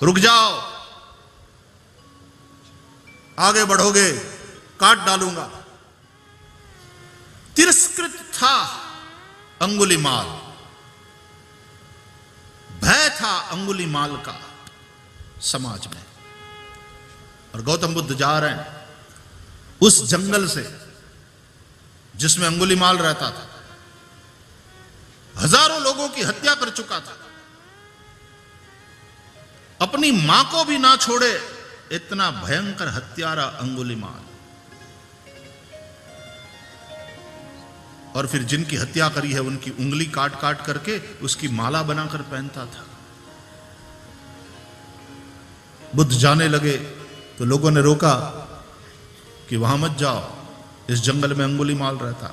रुक जाओ, आगे बढ़ोगे काट डालूंगा। तिरस्कृत था अंगुलीमाल, भय था अंगुलीमाल का समाज में। और गौतम बुद्ध जा रहे हैं उस जंगल से जिसमें अंगुलीमाल रहता था, हजारों लोगों की हत्या कर चुका था, अपनी मां को भी ना छोड़े इतना भयंकर हत्यारा अंगुलीमाल। और फिर जिनकी हत्या करी है उनकी उंगली काट काट करके उसकी माला बनाकर पहनता था। बुद्ध जाने लगे तो लोगों ने रोका कि वहां मत जाओ, इस जंगल में अंगुलीमाल रहता,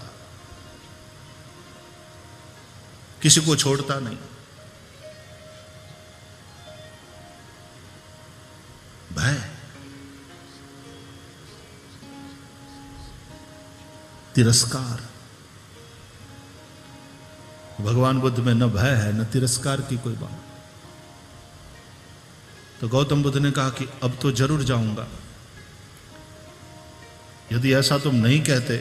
किसी को छोड़ता नहीं। भय, तिरस्कार। भगवान बुद्ध में न भय है न तिरस्कार की कोई बात। तो गौतम बुद्ध ने कहा कि अब तो जरूर जाऊंगा। यदि ऐसा तुम नहीं कहते,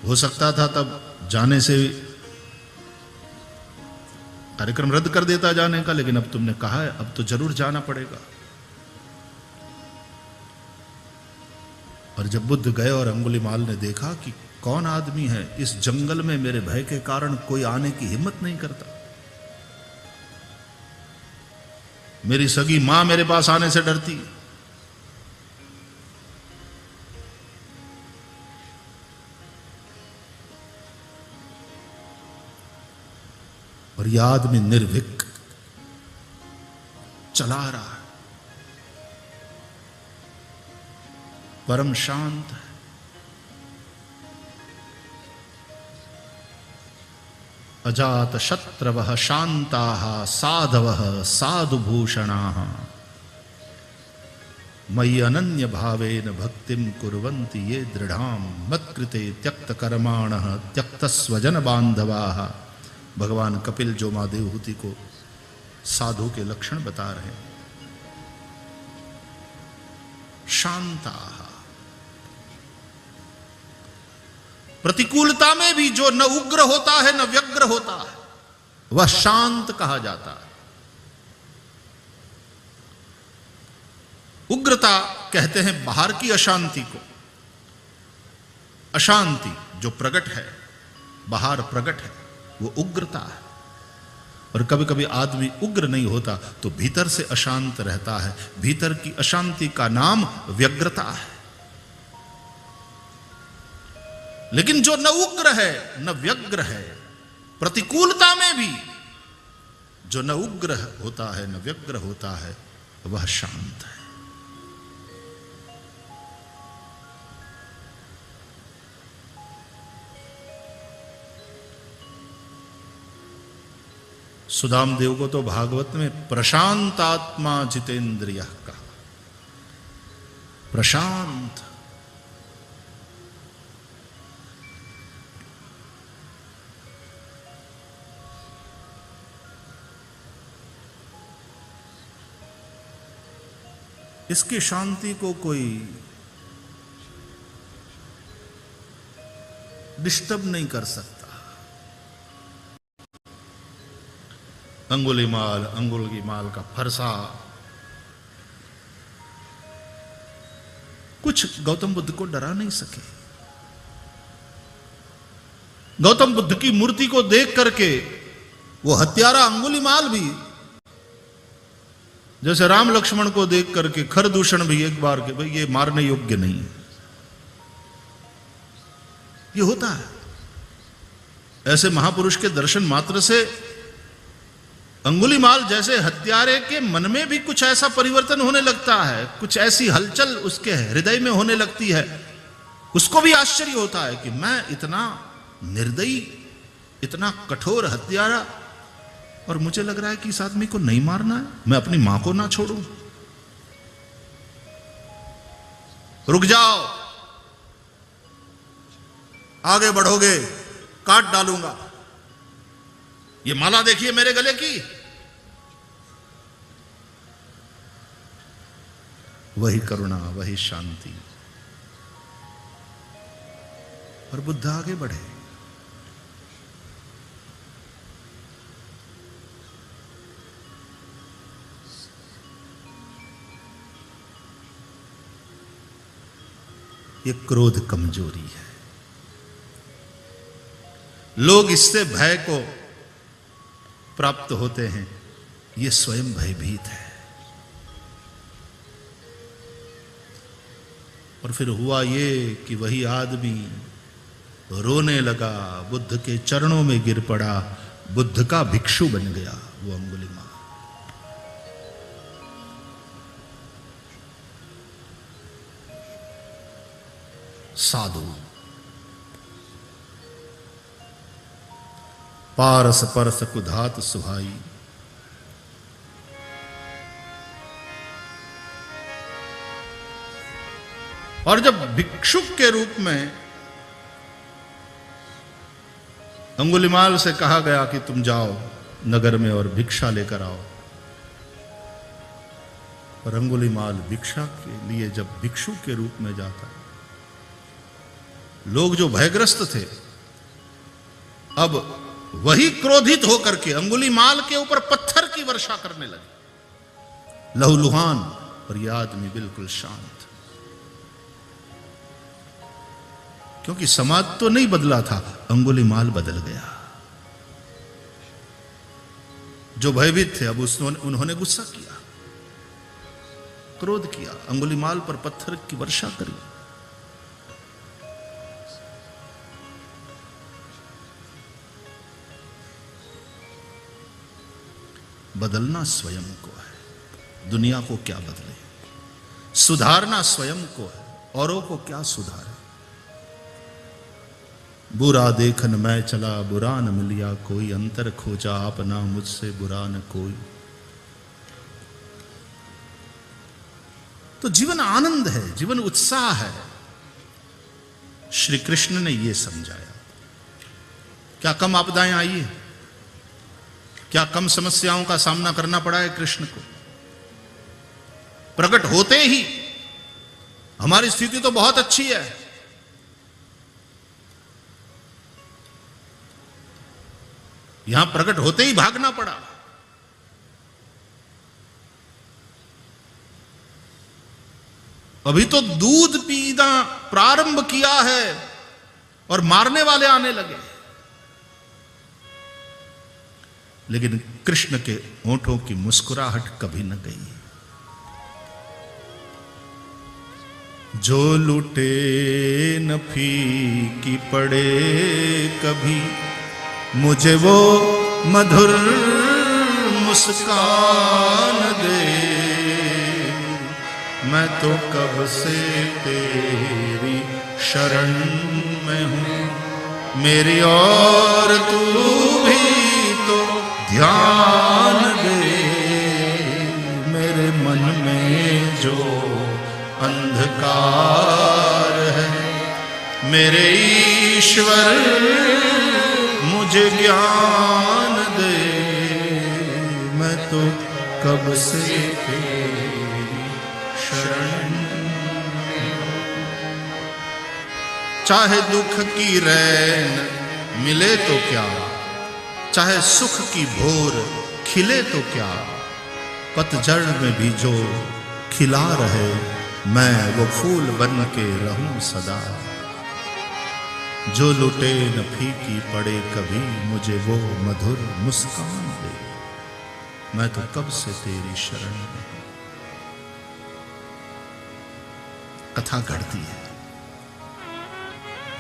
हो सकता था तब जाने से कार्यक्रम रद्द कर देता जाने का, लेकिन अब तुमने कहा है, अब तो जरूर जाना पड़ेगा। और जब बुद्ध गए और अंगुलीमाल ने देखा कि कौन आदमी है इस जंगल में मेरे भय के कारण कोई आने की हिम्मत नहीं करता, मेरी सगी मां मेरे पास आने से डरती, और यह आदमी निर्भीक चला रहा है, परम शांत है। अजात शत्रवः शांताः साधवः साधुभूषणाः मयि अनन्य भावेन भक्तिं कुर्वन्ति ये दृढ़ां मत्कृते त्यक्त कर्माणः त्यक्त स्वजन बांधवाः। भगवान कपिल जो मां देवहूति को साधु के लक्षण बता रहे हैं। शांताः, प्रतिकूलता में भी जो न उग्र होता है न व्यग्र होता है वह शांत कहा जाता है। उग्रता कहते हैं बाहर की अशांति को, अशांति जो प्रकट है, बाहर प्रकट है, वो उग्रता है। और कभी कभी आदमी उग्र नहीं होता तो भीतर से अशांत रहता है, भीतर की अशांति का नाम व्यग्रता है। लेकिन जो न उग्र है न व्यग्र है, प्रतिकूलता में भी जो न उग्र होता है न व्यग्र होता है वह शांत है। सुदाम देव को तो भागवत में प्रशांतात्मा जितेंद्रिय कहा। प्रशांत, इसकी शांति को कोई डिस्टर्ब नहीं कर सकता। अंगुलीमाल का फरसा कुछ गौतम बुद्ध को डरा नहीं सके। गौतम बुद्ध की मूर्ति को देख करके वो हत्यारा अंगुलीमाल भी, जैसे राम लक्ष्मण को देख करके खरदूषण भी एक बार के भाई ये मारने योग्य नहीं है, ये होता है। ऐसे महापुरुष के दर्शन मात्र से अंगुलीमाल जैसे हत्यारे के मन में भी कुछ ऐसा परिवर्तन होने लगता है, कुछ ऐसी हलचल उसके हृदय में होने लगती है। उसको भी आश्चर्य होता है कि मैं इतना निर्दयी, इतना कठोर हत्यारा, और मुझे लग रहा है कि इस आदमी को नहीं मारना है, मैं अपनी मां को ना छोड़ूं। रुक जाओ, आगे बढ़ोगे काट डालूंगा। ये माला देखिए मेरे गले की, वही करुणा, वही शांति। और बुद्ध आगे बढ़े। ये क्रोध कमजोरी है। लोग इससे भय को प्राप्त होते हैं, ये स्वयं भयभीत है। और फिर हुआ ये कि वही आदमी रोने लगा, बुद्ध के चरणों में गिर पड़ा, बुद्ध का भिक्षु बन गया वो अंगुलिमाल। साधु पारस परस कुधात सुहाई। और जब भिक्षुक के रूप में अंगुलिमाल से कहा गया कि तुम जाओ नगर में और भिक्षा लेकर आओ, और अंगुलिमाल भिक्षा के लिए जब भिक्षु के रूप में जाता है, लोग जो भयग्रस्त थे अब वही क्रोधित होकर के अंगुलिमाल के ऊपर पत्थर की वर्षा करने लगे, लहूलुहान। और यह आदमी बिल्कुल शांत, क्योंकि समाज तो नहीं बदला था, अंगुलिमाल बदल गया। जो भयभीत थे अब उन्होंने गुस्सा किया, क्रोध किया, अंगुलिमाल पर पत्थर की वर्षा करी। बदलना स्वयं को है, दुनिया को क्या बदले। सुधारना स्वयं को है, औरों को क्या सुधारे। बुरा देखन मैं चला, बुरा न मिलिया कोई, अंतर खोजा अपना मुझसे बुरा न कोई। तो जीवन आनंद है, जीवन उत्साह है। श्री कृष्ण ने यह समझाया। क्या कम आपदाएं आई है? क्या कम समस्याओं का सामना करना पड़ा है कृष्ण को? प्रकट होते ही हमारी स्थिति तो बहुत अच्छी है, यहां प्रकट होते ही भागना पड़ा। अभी तो दूध पीना प्रारंभ किया है और मारने वाले आने लगे। लेकिन कृष्ण के होठों की मुस्कुराहट कभी न गई। जो लूटे न फीकी पड़े कभी, मुझे वो मधुर मुस्कान दे। मैं तो कब से तेरी शरण में हूं, मेरी और तू भी तो ध्यान दे। मेरे मन में जो अंधकार है, मेरे ईश्वर मुझे ज्ञान दे। मैं तो कब से तेरी शरण में हूं। चाहे दुख की रैन मिले तो क्या, चाहे सुख की भोर खिले तो क्या, पतझड़ में भी जो खिला रहे, मैं वो फूल बन के रहूं सदा। जो लुटे न फीकी पड़े कभी, मुझे वो मधुर मुस्कान दे। मैं तो कब से तेरी शरण में हूं। कथा घड़ती है।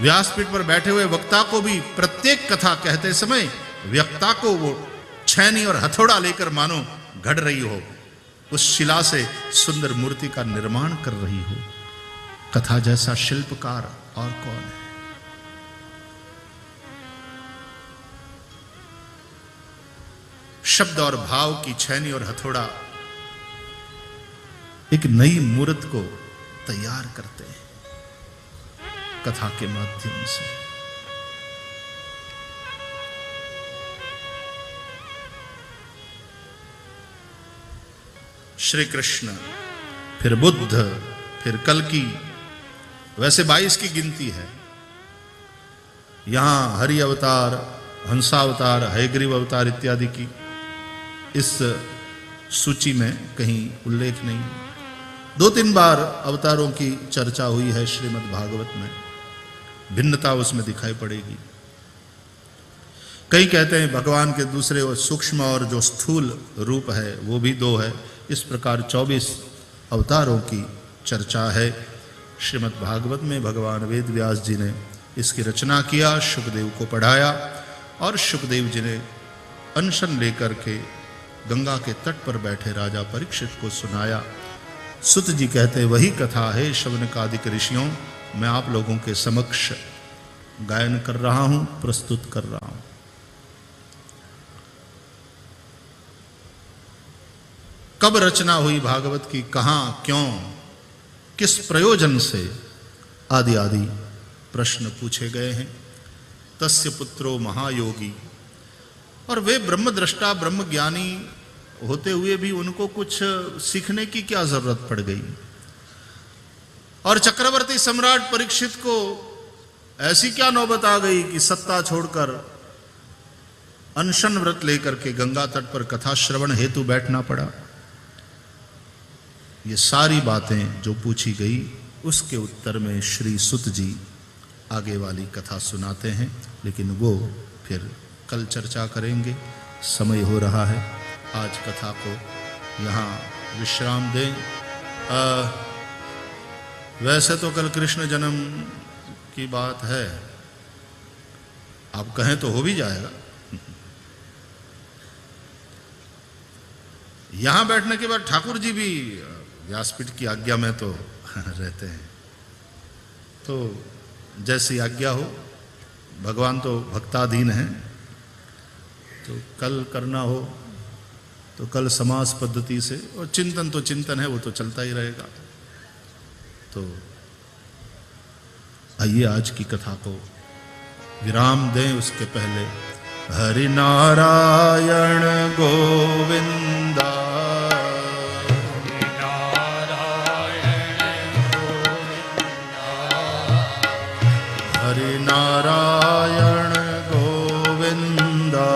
व्यासपीठ पर बैठे हुए वक्ता को भी प्रत्येक कथा कहते समय वक्ता को वो छैनी और हथौड़ा लेकर मानो घड़ रही हो, उस शिला से सुंदर मूर्ति का निर्माण कर रही हो। कथा जैसा शिल्पकार और कौन है? शब्द और भाव की छैनी और हथौड़ा एक नई मूर्त को तैयार करते हैं कथा के माध्यम से। श्री कृष्ण फिर बुद्ध, फिर कल्कि, वैसे 22 की गिनती है। यहां हरि अवतार, हंसावतार, हयग्रीव अवतार इत्यादि की इस सूची में कहीं उल्लेख नहीं। 2-3 बार अवतारों की चर्चा हुई है श्रीमद् भागवत में, भिन्नता उसमें दिखाई पड़ेगी। कई कहते हैं भगवान के दूसरे और सूक्ष्म और जो स्थूल रूप है वो भी 2 है। इस प्रकार 24 अवतारों की चर्चा है श्रीमद् भागवत में। भगवान वेद व्यास जी ने इसकी रचना किया, शुकदेव को पढ़ाया और शुकदेव जी ने अनशन लेकर के गंगा के तट पर बैठे राजा परीक्षित को सुनाया। सुत जी कहते वही कथा है शौनकादिक ऋषियों, मैं आप लोगों के समक्ष गायन कर रहा हूं, प्रस्तुत कर रहा हूं। कब रचना हुई भागवत की, कहां, क्यों, किस प्रयोजन से, आदि आदि प्रश्न पूछे गए हैं। तस्य पुत्रो महायोगी, और वे ब्रह्मद्रष्टा ब्रह्मज्ञानी होते हुए भी उनको कुछ सीखने की क्या जरूरत पड़ गई। और चक्रवर्ती सम्राट परीक्षित को ऐसी क्या नौबत आ गई कि सत्ता छोड़कर अनशन व्रत लेकर के गंगा तट पर कथा श्रवण हेतु बैठना पड़ा। ये सारी बातें जो पूछी गई उसके उत्तर में श्री सुत जी आगे वाली कथा सुनाते हैं, लेकिन वो फिर कल चर्चा करेंगे। समय हो रहा है, आज कथा को यहाँ विश्राम दें। वैसे तो कल कृष्ण जन्म की बात है, आप कहें तो हो भी जाएगा। यहां बैठने के बाद ठाकुर जी भी व्यासपीठ की आज्ञा में तो रहते हैं, तो जैसी आज्ञा हो, भगवान तो भक्ताधीन हैं। तो कल करना हो तो कल समास पद्धति से, और चिंतन तो चिंतन है, वो तो चलता ही रहेगा। तो आइए आज की कथा को विराम दें। उसके पहले हरि नारायण गोविंदा, हरि नारायण गोविंदा,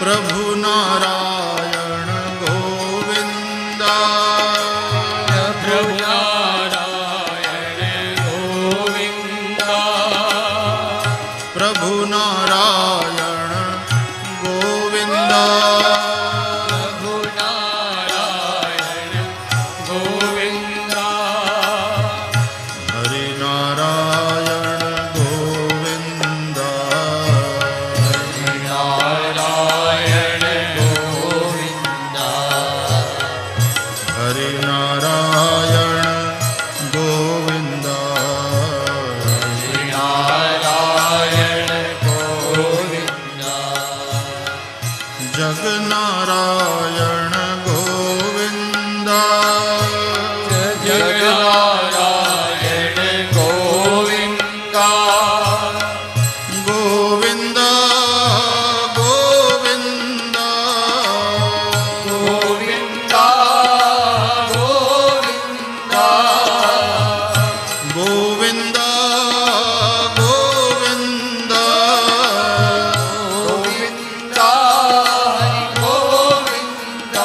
प्रभु नारायण गोविंदा, प्रभु नारायण गोविंदा, प्रभु नारायण गोविंदा, प्रभु नारायण गोविंदा, हरि नारायण गोविंदा, हरि नारायण गोविंदा, हरि नारायण गोविंदा, हरि नारायण गोविंदा, जग नारायण गोविंदा, जग नारायण गोविंदा, गोविंदा गोविंदा, गोविंदा गोविंदा, गोविंदा गोविंदा, गोविंदा गोविंदा,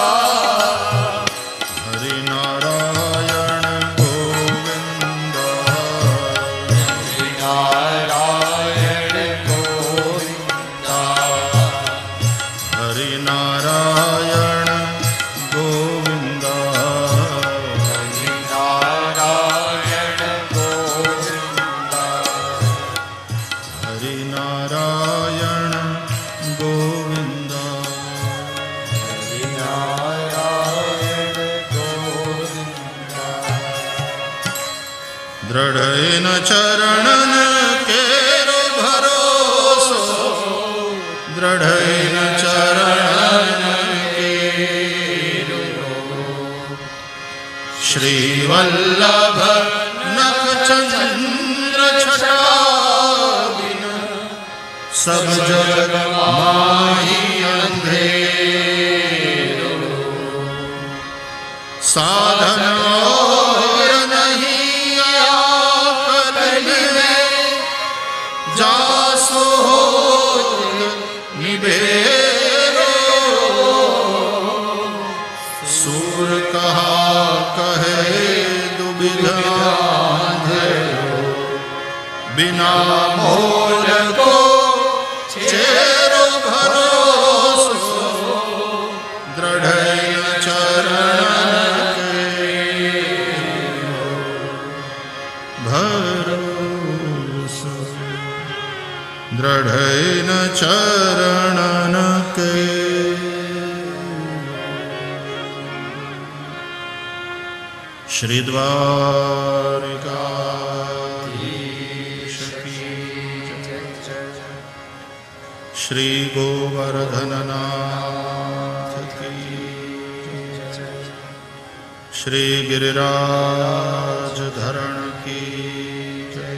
हरि नारायण गोविंदा, हरि नारायण गोविंदा, हरि नारायण गोविंदा, हरि नारायण गोविंदा, हरि नारायण गोविंदा, हरि नारायण गोविंदा। दृढ़ चरणन केरो भरोसो, दृढ़ चरणन केरो, श्री वल्लभ नख चंद्र छटा बिन सब जग माही अंधेरो, साधन और नहीं आकलन में, जासो निबेरो। सूर कहा कहे दुविधा अंधेरो, बिना मोल को चेरो भरोसो, दृढ़ चरण के भरोसो, दृढ़ चरणन के। श्री द्वारिकाधीश की जय, श्री गोवर्धननाथ की जय, श्री गिरिराज धरण की जय,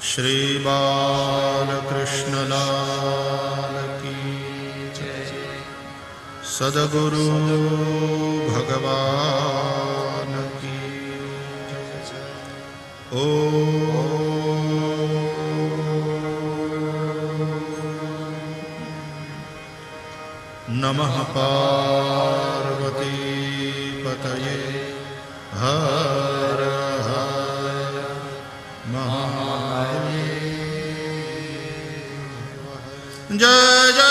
श्री बालकृष्ण लाल की जय, सद्गुरु भगवान की जय। ओ नमः पार्वती पतये, हर हर महादेव। जय जय